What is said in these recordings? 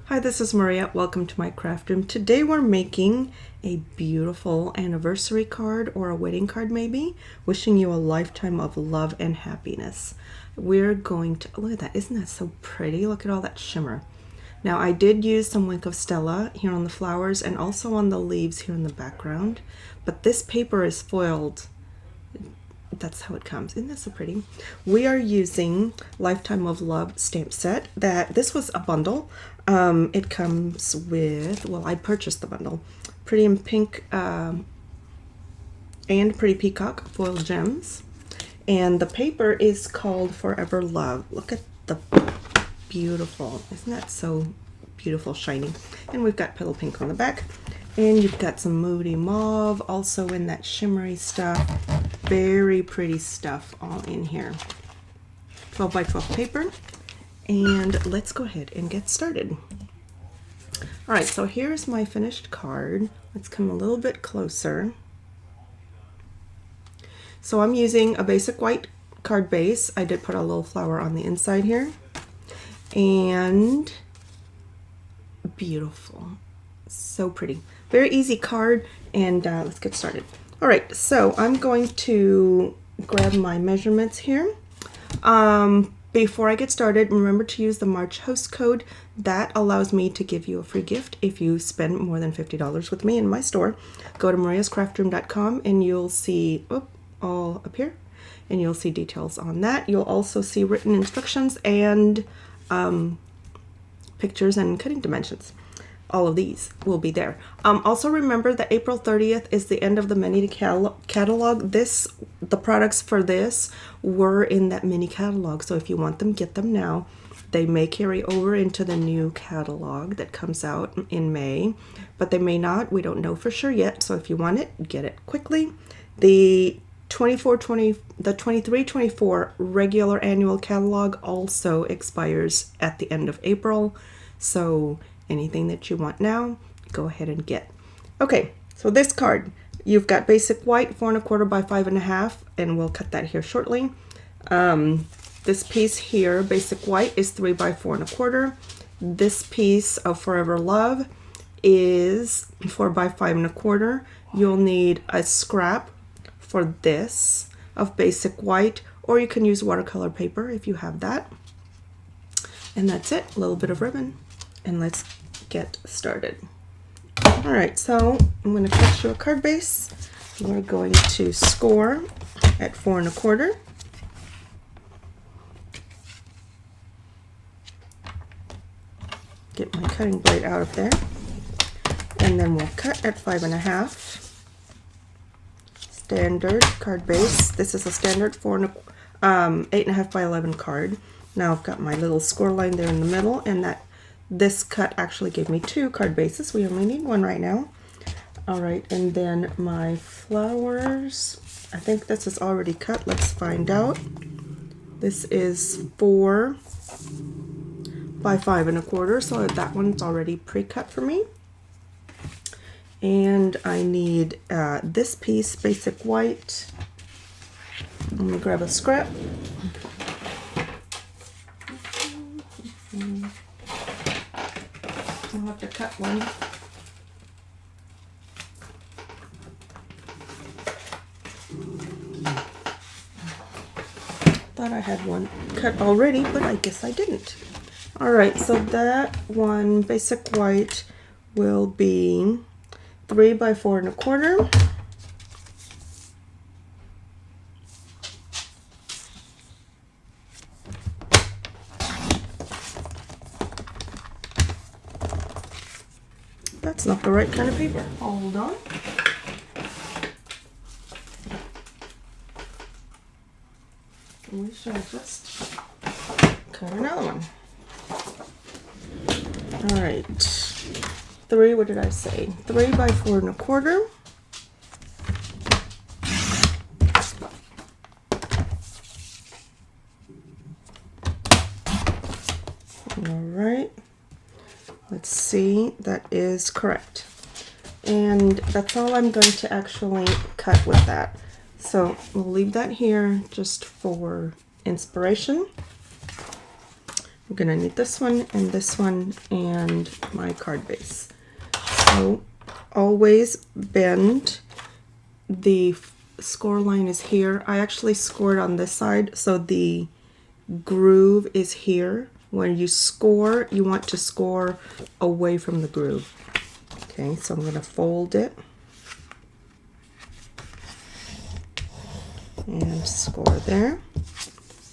Hi, this is Maria. Welcome to my craft room. Today we're making a beautiful anniversary card or a wedding card maybe, wishing you a lifetime of love and happiness. We're going to, look at that, isn't that so pretty? Look at all that shimmer. Now I did use some Wink of Stella here on the flowers and also on the leaves here in the background, but this paper is foiled. That's how it comes. Isn't that so pretty? We are using Lifetime of Love stamp set. This was a bundle. It comes with, well, I purchased the bundle. Pretty in Pink and Pretty Peacock foil gems. And the paper is called Forever Love. Look at the beautiful, isn't that so beautiful, shiny? And we've got Petal Pink on the back. And you've got some Moody Mauve also in that shimmery stuff. Very pretty stuff all in here. 12 by 12 paper. And let's go ahead and get started. All right, so here's my finished card. Let's come a little bit closer. So I'm using a basic white card base. I did put a little flower on the inside here. And beautiful. So pretty. Very easy card, and let's get started. All right, so I'm going to grab my measurements here. Before I get started, remember to use the March host code. That allows me to give you a free gift if you spend more than $50 with me in my store. Go to mariascraftroom.com and you'll see, all up here, and you'll see details on that. You'll also see written instructions and pictures and cutting dimensions. All of these will be there. Also remember that April 30th is the end of the mini catalog. The products for this were in that mini catalog. So if you want them, get them now. They may carry over into the new catalog that comes out in May, but they may not. We don't know for sure yet. So if you want it, get it quickly. The 23-24 regular annual catalog also expires at the end of April. So anything that you want now, go ahead and get. Okay, so this card, you've got basic white, 4 1/4 by 5 1/2, and we'll cut that here shortly. This piece here, basic white, is 3 by 4 1/4. This piece of Forever Love is 4 by 5 1/4. You'll need a scrap for this of basic white, or you can use watercolor paper if you have that. And that's it, a little bit of ribbon. And let's get started. All right, so I'm going to cut you a card base. We're going to score at 4 1/4. Get my cutting blade out of there. And then we'll cut at 5 1/2. Standard card base. This is a standard 8 1/2 by 11 card. Now I've got my little score line there in the middle, and this cut actually gave me 2 card bases. We only need 1 right now. All right, and then my flowers. I think this is already cut. Let's find out. This is 4 by 5 1/4, so that one's already pre-cut for me. And I need this piece, basic white. Let me grab a scrap. I'll have to cut one. Thought I had one cut already, but I guess I didn't. All right, so that one, basic white, will be 3 by 4 1/4. That's not the right kind of paper. Hold on. We shall just cut another one. All right. 3, what did I say? 3 by 4 1/4. All right. Let's see, that is correct. And that's all I'm going to actually cut with that. So we'll leave that here just for inspiration. We're gonna need this one and my card base. So always bend. The score line is here. I actually scored on this side, so the groove is here. When you score, you want to score away from the groove. Okay, so I'm gonna fold it and score there.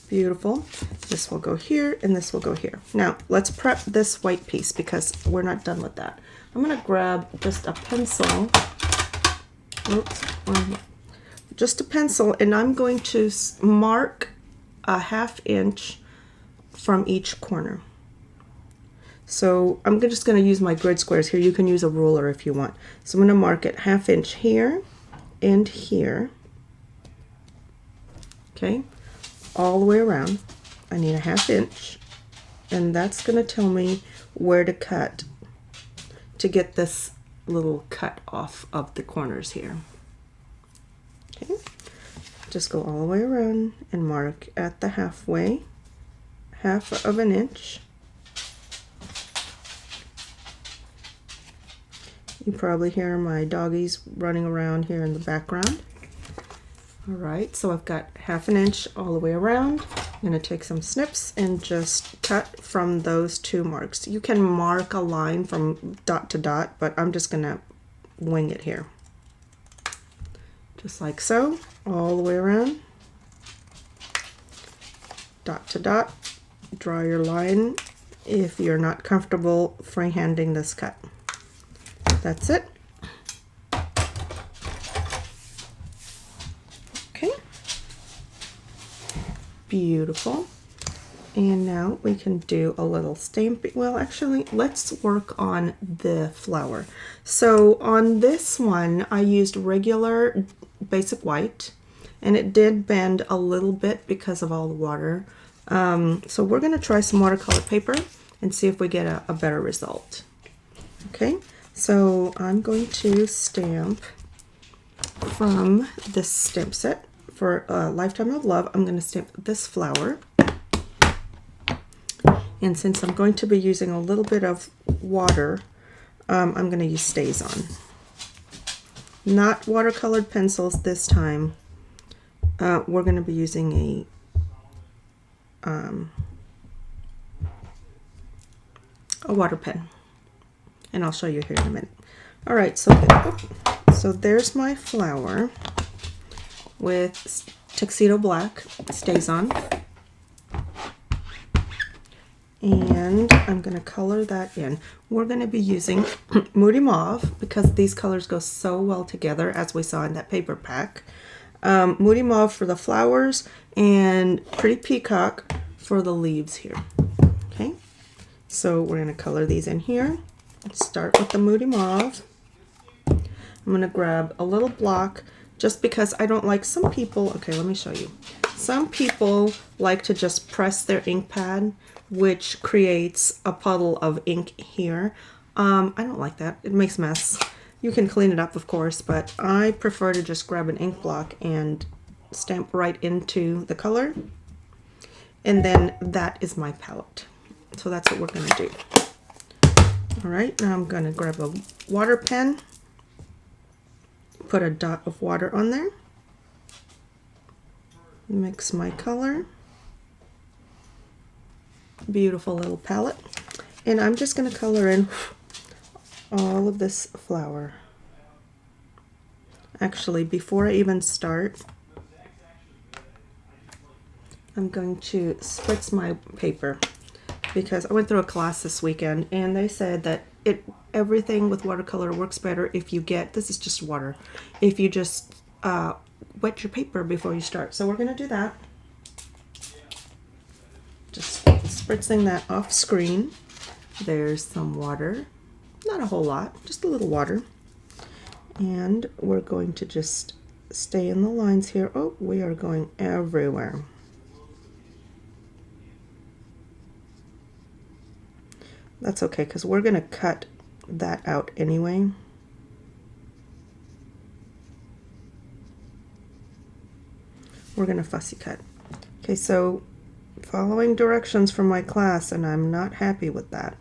Beautiful. This will go here and this will go here. Now let's prep this white piece because we're not done with that. I'm gonna grab just a pencil. Oops. Just a pencil, and I'm going to mark a 1/2 inch from each corner. So I'm just going to use my grid squares here. You can use a ruler if you want. So I'm going to mark it 1/2 inch here and here. Okay, all the way around. I need a 1/2 inch, and that's going to tell me where to cut to get this little cut off of the corners here. Okay, just go all the way around and mark at the halfway, 1/2 of an inch. You probably hear my doggies running around here in the background. All right, so I've got 1/2 an inch all the way around. I'm gonna take some snips and just cut from those two marks. You can mark a line from dot to dot, but I'm just gonna wing it here. Just like so, all the way around. Dot to dot, draw your line if you're not comfortable freehanding this cut. That's it. Okay. Beautiful. And now we can do a little stamping. Well, actually, let's work on the flower. So on this one, I used regular basic white, and it did bend a little bit because of all the water. So we're going to try some watercolor paper and see if we get a better result. Okay, so I'm going to stamp from this stamp set for a Lifetime of Love. I'm going to stamp this flower. And since I'm going to be using a little bit of water, I'm going to use Stays On. Not watercolored pencils this time. We're going to be using a water pen. And I'll show you here in a minute. All right, so there's my flower with Tuxedo Black, Stays On. And I'm going to color that in. We're going to be using Moody Mauve because these colors go so well together, as we saw in that paper pack. Moody Mauve for the flowers and Pretty Peacock for the leaves here. Okay, so we're going to color these in here. Let's start with the Moody Mauve. I'm going to grab a little block just because I don't like some people. Okay, let me show you. Some people like to just press their ink pad, which creates a puddle of ink here. I don't like that. It makes a mess. You can clean it up, of course, but I prefer to just grab an ink block and stamp right into the color. And then that is my palette. So that's what we're going to do. All right, now I'm going to grab a water pen, put a dot of water on there, mix my color. Beautiful little palette, and I'm just going to color in all of this flower. Actually, before I even start, I'm going to spritz my paper because I went through a class this weekend and they said that everything with watercolor works better if you get, this is just water, if you just wet your paper before you start. So we're going to do that. Just spritzing that off screen. There's some water, not a whole lot, just a little water. And we're going to just stay in the lines here. Oh, we are going everywhere. That's okay, because we're going to cut that out anyway. We're going to fussy cut. Okay, so following directions from my class, and I'm not happy with that.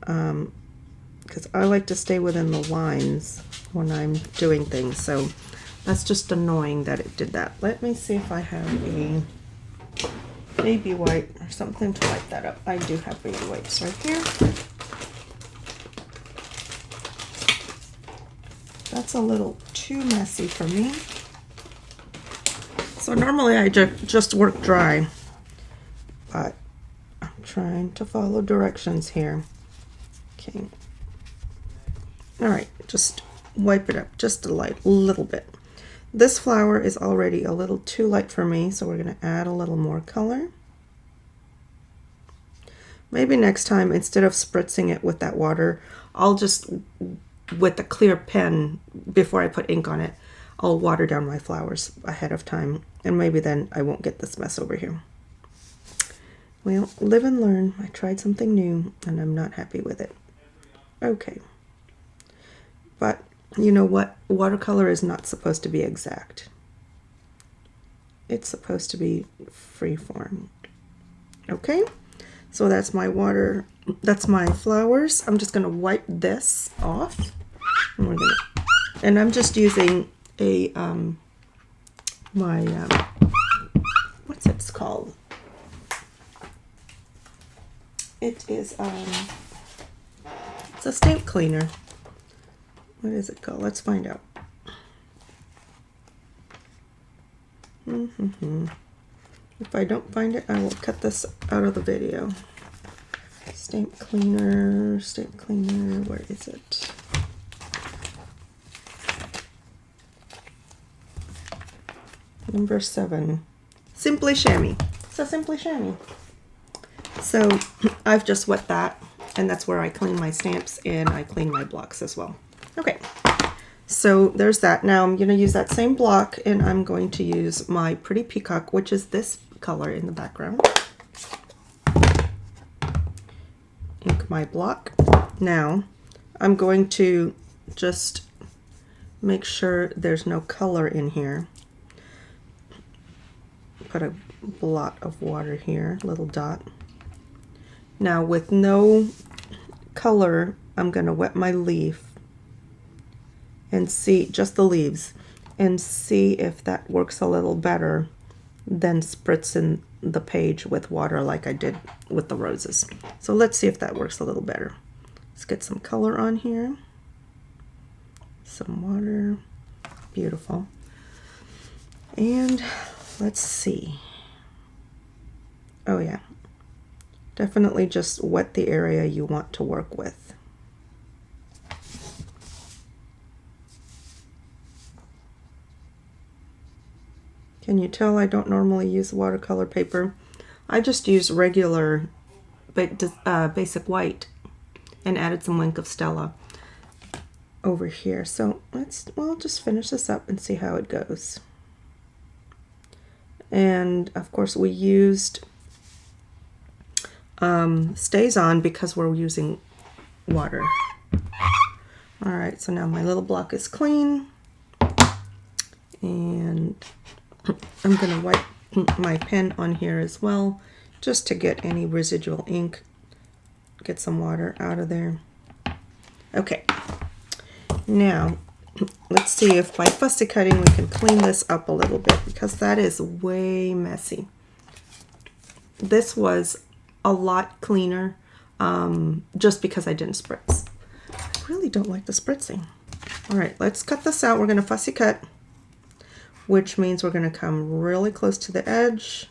Because I like to stay within the lines when I'm doing things, so that's just annoying that it did that. Let me see if I have a baby wipe or something to wipe that up. I do have baby wipes right here. That's a little too messy for me. So normally I just work dry, but I'm trying to follow directions here. Okay. All right, just wipe it up just a little bit. This flower is already a little too light for me, so we're going to add a little more color. Maybe next time, instead of spritzing it with that water, I'll just, with a clear pen, before I put ink on it, I'll water down my flowers ahead of time, and maybe then I won't get this mess over here. Well, live and learn. I tried something new, and I'm not happy with it. Okay. But you know what? Watercolor is not supposed to be exact. It's supposed to be freeform. Okay? So that's my water, that's my flowers. I'm just gonna wipe this off. And I'm just using a, what's it called? It is, it's a stamp cleaner. What is it called? Let's find out. If I don't find it, I will cut this out of the video. Stamp cleaner, where is it? Number 7. Simply Chamois. So Simply Chamois. So I've just wet that, and that's where I clean my stamps and I clean my blocks as well. Okay, so there's that. Now I'm going to use that same block, and I'm going to use my Pretty Peacock, which is this color in the background. Ink my block. Now I'm going to just make sure there's no color in here. Put a blot of water here, little dot. Now with no color, I'm going to wet my leaf and see, just the leaves, and see if that works a little better than spritzing the page with water like I did with the roses. So let's see if that works a little better. Let's get some color on here. Some water. Beautiful. And let's see. Oh yeah. Definitely just wet the area you want to work with. Can you tell I don't normally use watercolor paper? I just use regular basic white and added some Wink of Stella over here. So we'll just finish this up and see how it goes. And of course we used Stays On because we're using water. All right, so now my little block is clean, and I'm going to wipe my pen on here as well, just to get any residual ink, get some water out of there. Okay, now let's see if by fussy cutting we can clean this up a little bit, because that is way messy. This was a lot cleaner just because I didn't spritz. I really don't like the spritzing. All right, let's cut this out. We're going to fussy cut, which means we're going to come really close to the edge,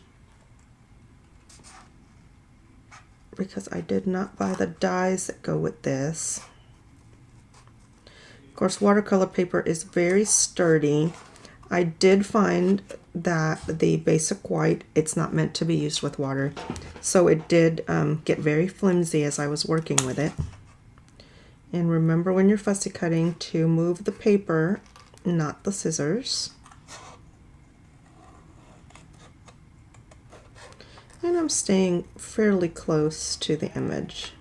because I did not buy the dies that go with this. Of course, watercolor paper is very sturdy. I did find that the basic white, it's not meant to be used with water, so it did get very flimsy as I was working with it. And remember, when you're fussy cutting, to move the paper, not the scissors. And I'm staying fairly close to the image.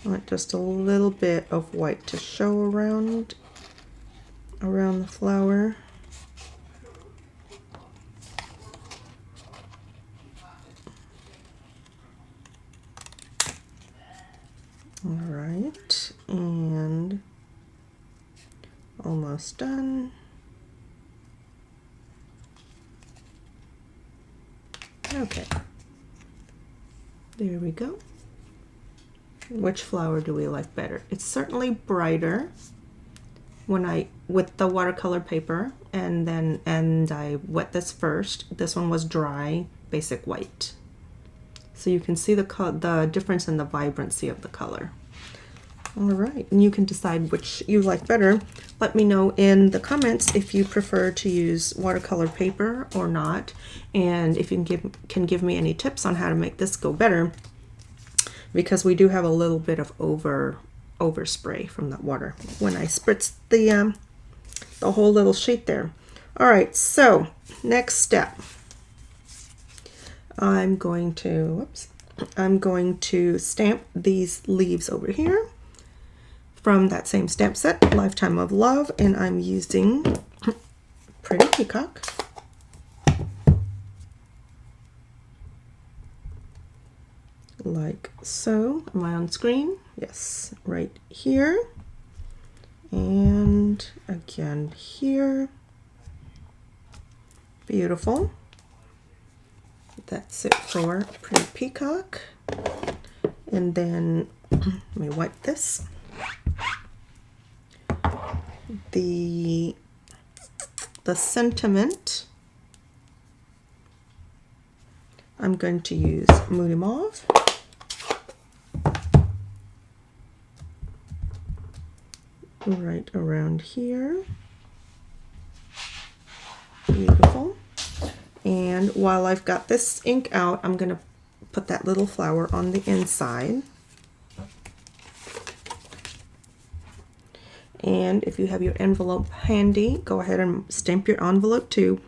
I want just a little bit of white to show around the flower. Almost done. Okay. There we go. Which flower do we like better? It's certainly brighter when with the watercolor paper, and I wet this first. This one was dry, basic white. So you can see the difference in the vibrancy of the color. All right, and you can decide which you like better. Let me know in the comments if you prefer to use watercolor paper or not, and if you can give me any tips on how to make this go better, because we do have a little bit of overspray from that water when I spritzed the whole little sheet there. All right, so next step. I'm going to stamp these leaves over here from that same stamp set, Lifetime of Love, and I'm using Pretty Peacock. Like so. Am I on screen? Yes, right here. And again here. Beautiful. That's it for Pretty Peacock. And then let me wipe this. The sentiment, I'm going to use Moody Mauve. Right around here. Beautiful. And while I've got this ink out, I'm going to put that little flower on the inside. And if you have your envelope handy, go ahead and stamp your envelope too,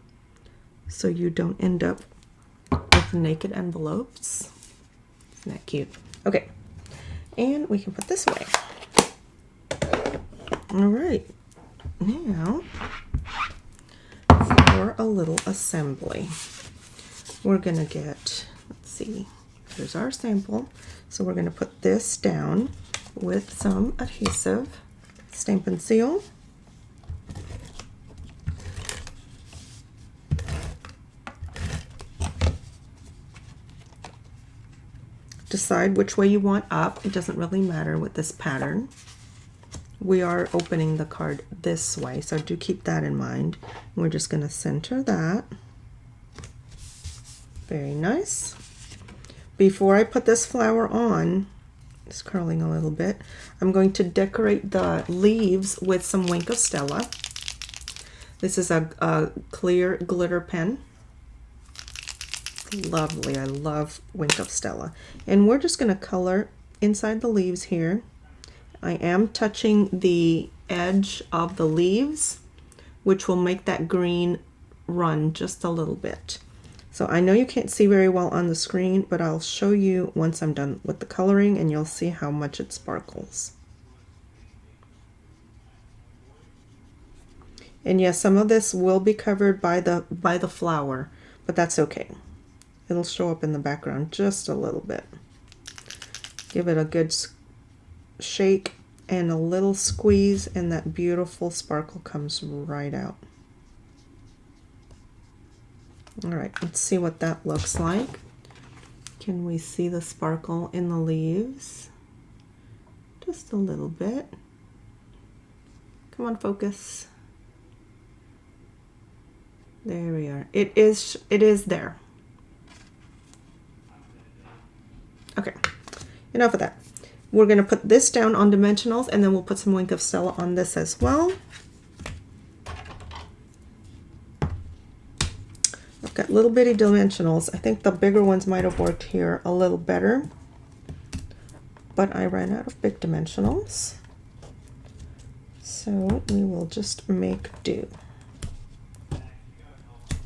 so you don't end up with naked envelopes. Isn't that cute? Okay, and we can put this away. All right, now for a little assembly. We're gonna get, let's see, here's our sample. So we're gonna put this down with some adhesive. Stamp and seal. Decide which way you want up. It doesn't really matter with this pattern. We are opening the card this way, so do keep that in mind. We're just going to center that. Very nice. Before I put this flower on, it's curling a little bit, I'm going to decorate the leaves with some Wink of Stella. This is a clear glitter pen. Lovely, I love Wink of Stella. And we're just going to color inside the leaves here. I am touching the edge of the leaves, which will make that green run just a little bit. So I know you can't see very well on the screen, but I'll show you once I'm done with the coloring, and you'll see how much it sparkles. And yes, some of this will be covered by the flower, but that's okay. It'll show up in the background just a little bit. Give it a good shake and a little squeeze, and that beautiful sparkle comes right out. All right, let's see what that looks like. Can we see the sparkle in the leaves? Just a little bit. Come on, focus. There we are. It is there. Okay, enough of that. We're going to put this down on dimensionals, and then we'll put some Wink of Stella on this as well. I've got little bitty dimensionals. I think the bigger ones might have worked here a little better, but I ran out of big dimensionals. So we will just make do.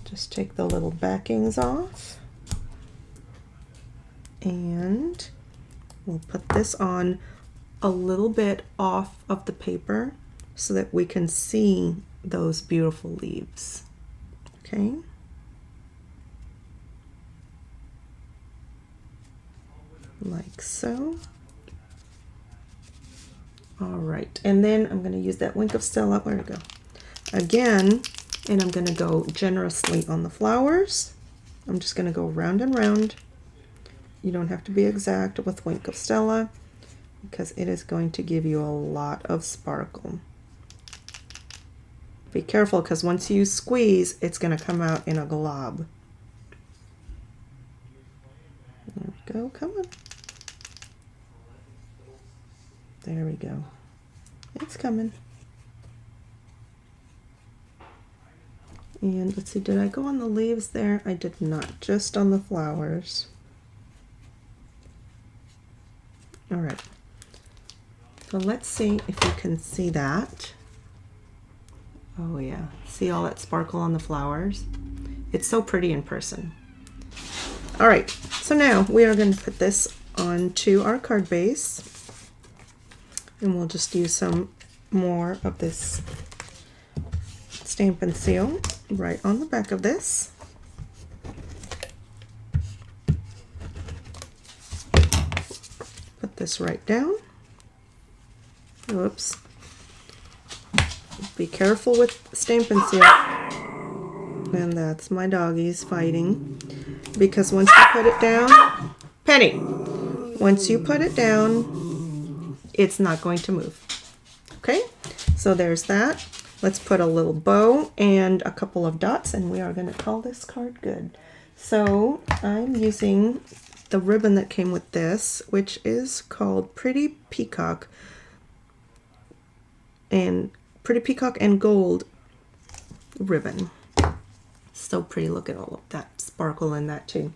Just take the little backings off, and we'll put this on a little bit off of the paper so that we can see those beautiful leaves. Okay. Like so. All right, and then I'm going to use that Wink of Stella, where'd it go? Again, and I'm going to go generously on the flowers. I'm just going to go round and round. You don't have to be exact with Wink of Stella because it is going to give you a lot of sparkle. Be careful because once you squeeze, it's going to come out in a glob. There we go, come on. There we go. It's coming. And let's see, did I go on the leaves there? I did not, just on the flowers. All right. So let's see if you can see that. Oh yeah, see all that sparkle on the flowers? It's so pretty in person. All right, so now we are going to put this onto our card base. And we'll just use some more of this Stampin' Seal right on the back of this. Put this right down. Oops. Be careful with Stampin' Seal. And that's my doggies fighting. Because once you put it down, Penny, once you put it down, it's not going to move. Okay, so there's that. Let's put a little bow and a couple of dots, and we are going to call this card good. So I'm using the ribbon that came with this, which is called Pretty Peacock and Gold ribbon. So pretty. Look at all of that sparkle in that too.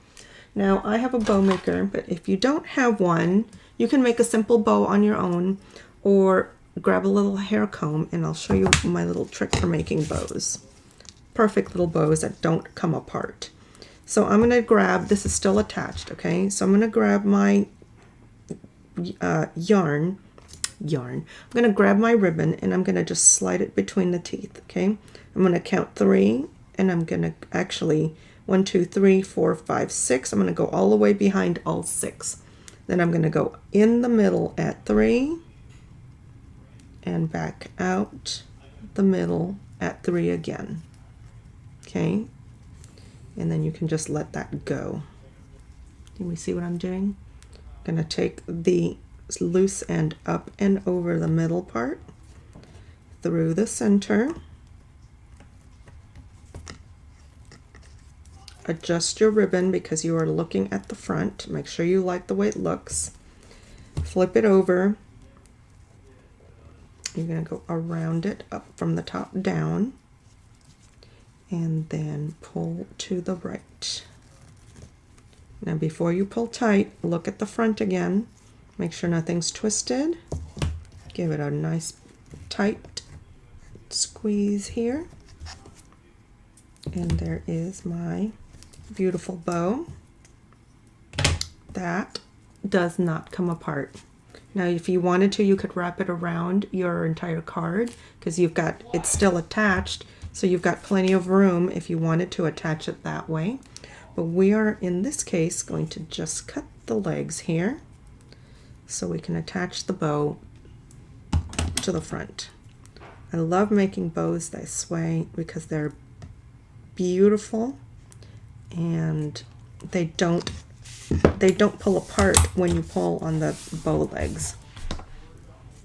Now I have a bow maker, but if you don't have one, you can make a simple bow on your own, or grab a little hair comb, and I'll show you my little trick for making bows. Perfect little bows that don't come apart. So I'm going to grab, this is still attached, okay? So I'm going to grab my yarn. I'm going to grab my ribbon, and I'm going to just slide it between the teeth, okay? I'm going to count 3, and I'm going to actually 1, 2, 3, 4, 5, 6. I'm going to go all the way behind all 6. Then I'm going to go in the middle at 3 and back out the middle at 3 again. Okay? And then you can just let that go. Can we see what I'm doing? I'm going to take the loose end up and over the middle part, through the center. Adjust your ribbon because you are looking at the front. Make sure you like the way it looks. Flip it over. You're going to go around it up from the top down, and then pull to the right. Now before you pull tight, look at the front again. Make sure nothing's twisted. Give it a nice tight squeeze here. And there is my beautiful bow. That does not come apart. Now if you wanted to, you could wrap it around your entire card because it's still attached, so you've got plenty of room if you wanted to attach it that way. But we are in this case going to just cut the legs here so we can attach the bow to the front. I love making bows this way because they're beautiful and they don't pull apart when you pull on the bow legs.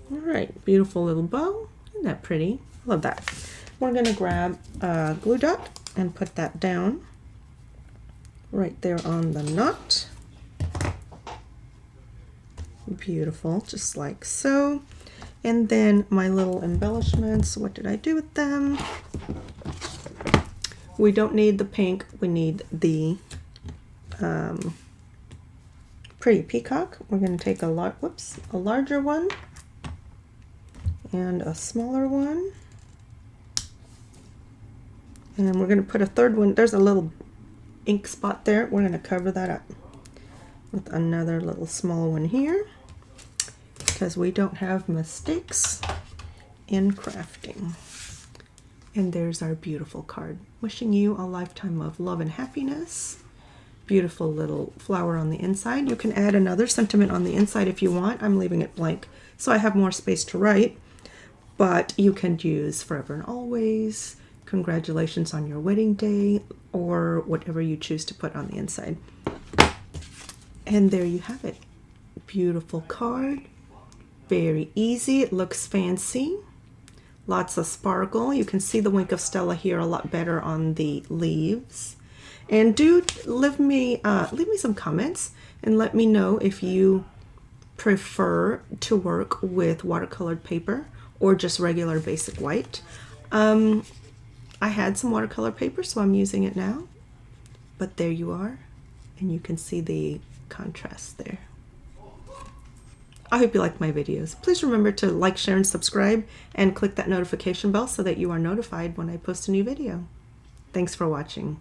All right, beautiful little bow. Isn't that pretty? Love that. We're going to grab a glue dot and put that down right there on the knot. Beautiful, just like so. And then my little embellishments, what did I do with them? We don't need the pink, we need the Pretty Peacock. We're going to take a larger one and a smaller one. And we're going to put a third one. There's a little ink spot there. We're going to cover that up with another little small one here because we don't have mistakes in crafting. And there's our beautiful card. Wishing you a lifetime of love and happiness. Beautiful little flower on the inside. You can add another sentiment on the inside if you want. I'm leaving it blank so I have more space to write. But you can use forever and always, congratulations on your wedding day, or whatever you choose to put on the inside. And there you have it. Beautiful card. Very easy. It looks fancy. Lots of sparkle. You can see the wink of Stella here a lot better on the leaves. And do leave me some comments and let me know if you prefer to work with watercolored paper or just regular basic white. I had some watercolor paper, so I'm using it now. But there you are, and you can see the contrast there. I hope you liked my videos. Please remember to like, share, and subscribe, and click that notification bell so that you are notified when I post a new video. Thanks for watching.